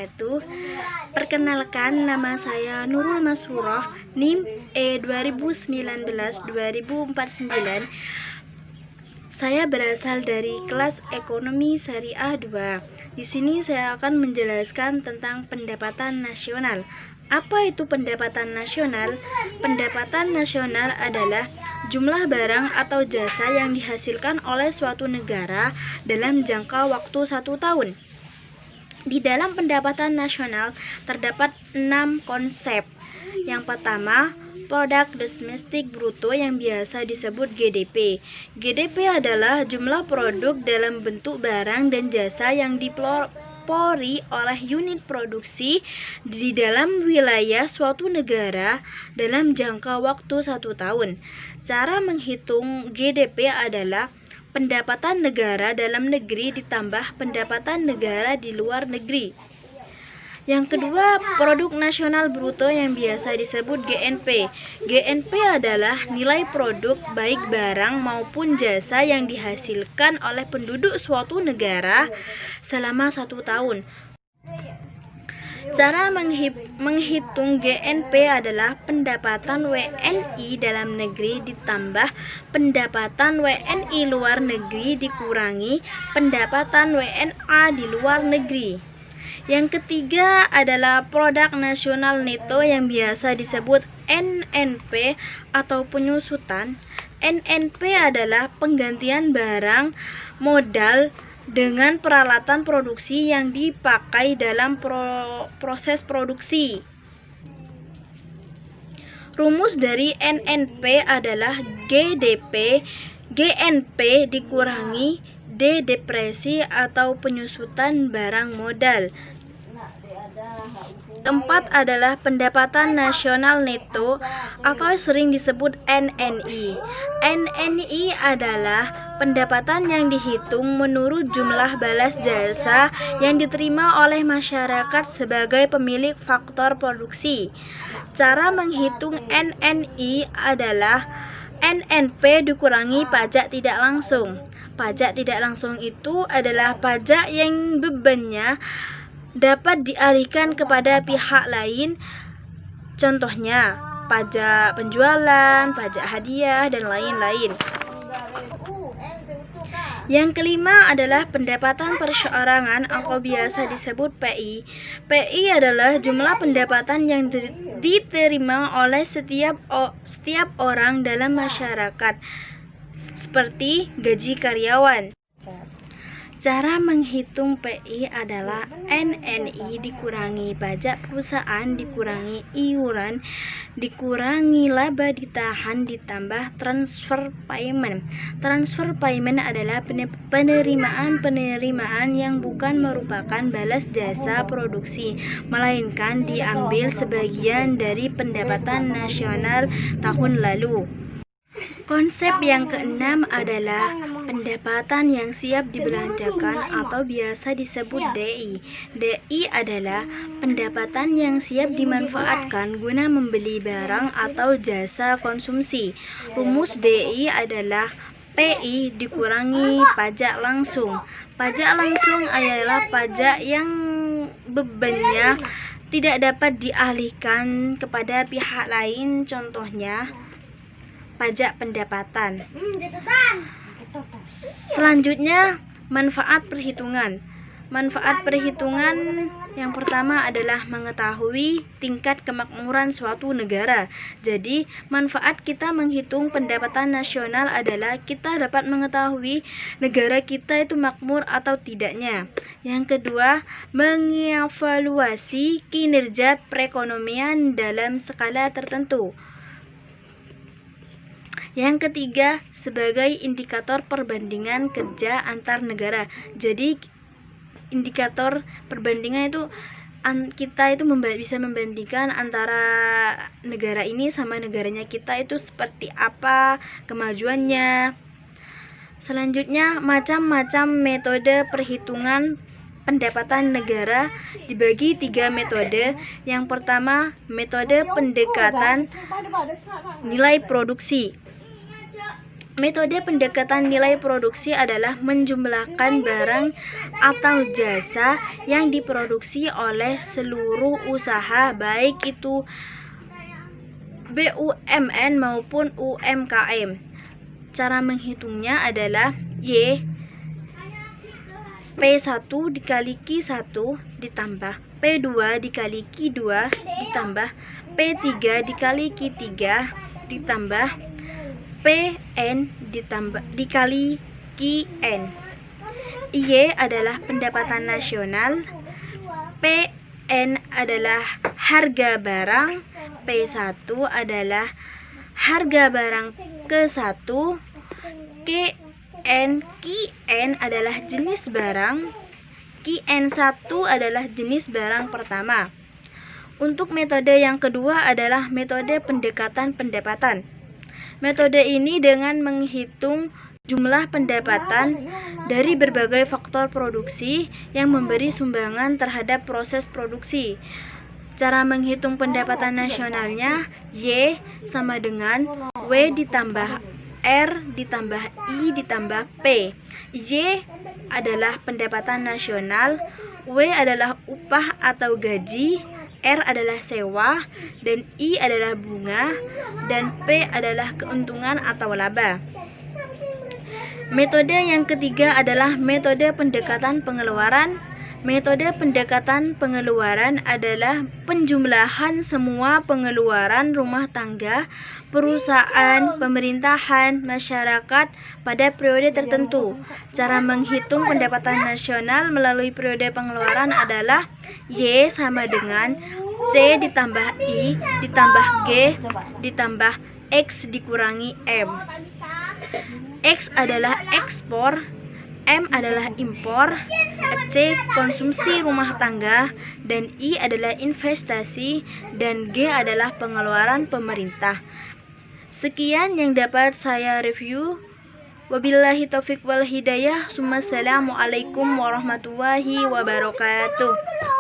wabarakatuh. Perkenalkan, nama saya Nurul Masrurah, NIM E2019-2049. Saya berasal dari kelas Ekonomi Syariah 2. Di sini saya akan menjelaskan tentang pendapatan nasional. Apa itu pendapatan nasional? Pendapatan nasional adalah jumlah barang atau jasa yang dihasilkan oleh suatu negara dalam jangka waktu 1 tahun. Di dalam pendapatan nasional terdapat 6 konsep. Yang pertama, produk domestik bruto yang biasa disebut GDP. GDP adalah jumlah produk dalam bentuk barang dan jasa yang dipelopori oleh unit produksi di dalam wilayah suatu negara dalam jangka waktu 1 tahun. Cara menghitung GDP adalah pendapatan negara dalam negeri ditambah pendapatan negara di luar negeri. Yang kedua, produk nasional bruto yang biasa disebut GNP. GNP adalah nilai produk baik barang maupun jasa yang dihasilkan oleh penduduk suatu negara selama 1 tahun. Cara menghitung GNP adalah pendapatan WNI dalam negeri ditambah pendapatan WNI luar negeri dikurangi pendapatan WNA di luar negeri. Yang ketiga adalah produk nasional neto yang biasa disebut NNP atau penyusutan. NNP adalah penggantian barang modal dengan peralatan produksi yang dipakai dalam proses produksi. Rumus dari NNP adalah GNP dikurangi D depresi atau penyusutan barang modal. Keempat adalah pendapatan nasional neto atau sering disebut NNI. NNI adalah pendapatan yang dihitung menurut jumlah balas jasa yang diterima oleh masyarakat sebagai pemilik faktor produksi. Cara menghitung NNI adalah NNP dikurangi pajak tidak langsung. Pajak tidak langsung itu adalah pajak yang bebannya dapat dialihkan kepada pihak lain. Contohnya, pajak penjualan, pajak hadiah, dan lain-lain. Yang kelima adalah pendapatan perseorangan atau biasa disebut PI. PI adalah jumlah pendapatan yang diterima oleh setiap orang dalam masyarakat, seperti gaji karyawan. Cara menghitung PI adalah NNI dikurangi pajak perusahaan dikurangi iuran dikurangi laba ditahan ditambah transfer payment. Transfer payment adalah penerimaan yang bukan merupakan balas jasa produksi, melainkan diambil sebagian dari pendapatan nasional tahun lalu. Konsep yang keenam adalah pendapatan yang siap dibelanjakan atau biasa disebut DI. DI adalah pendapatan yang siap dimanfaatkan guna membeli barang atau jasa konsumsi. Rumus DI adalah PI dikurangi pajak langsung. Pajak langsung adalah pajak yang bebannya tidak dapat dialihkan kepada pihak lain, contohnya pajak pendapatan. Selanjutnya, manfaat perhitungan. Manfaat perhitungan yang pertama adalah mengetahui tingkat kemakmuran suatu negara. Jadi, manfaat kita menghitung pendapatan nasional adalah kita dapat mengetahui negara kita itu makmur atau tidaknya. Yang kedua, mengevaluasi kinerja perekonomian dalam skala tertentu. Yang ketiga, sebagai indikator perbandingan kerja antar negara. Jadi, indikator perbandingan itu kita itu bisa membandingkan antara negara ini sama negaranya kita itu seperti apa kemajuannya. Selanjutnya, macam-macam metode perhitungan pendapatan negara dibagi 3 metode. Yang pertama, metode pendekatan nilai produksi. Metode pendekatan nilai produksi adalah menjumlahkan barang atau jasa yang diproduksi oleh seluruh usaha, baik itu BUMN maupun UMKM. Cara menghitungnya adalah Y P1 dikali Q1 ditambah P2 dikali Q2 ditambah P3 dikali Q3 ditambah PN dikali QN. Y adalah pendapatan nasional, PN adalah harga barang, P1 adalah harga barang ke-1, QN adalah jenis barang, QN1 adalah jenis barang pertama. Untuk metode yang kedua adalah metode pendekatan pendapatan. Metode ini dengan menghitung jumlah pendapatan dari berbagai faktor produksi yang memberi sumbangan terhadap proses produksi. Cara menghitung pendapatan nasionalnya Y sama dengan W ditambah R ditambah I ditambah P. Y adalah pendapatan nasional, W adalah upah atau gaji, R adalah sewa, dan I adalah bunga, dan P adalah keuntungan atau laba. Metode yang ketiga adalah metode pendekatan pengeluaran. Metode pendekatan pengeluaran adalah penjumlahan semua pengeluaran rumah tangga, perusahaan, pemerintahan, masyarakat pada periode tertentu. Cara menghitung pendapatan nasional melalui periode pengeluaran adalah Y sama dengan C ditambah I ditambah G ditambah X dikurangi M. X adalah ekspor, M adalah impor, C konsumsi rumah tangga, dan I adalah investasi, dan G adalah pengeluaran pemerintah. Sekian yang dapat saya review. Wabillahi taufiq wal hidayah. Assalamualaikum warahmatullahi wabarakatuh.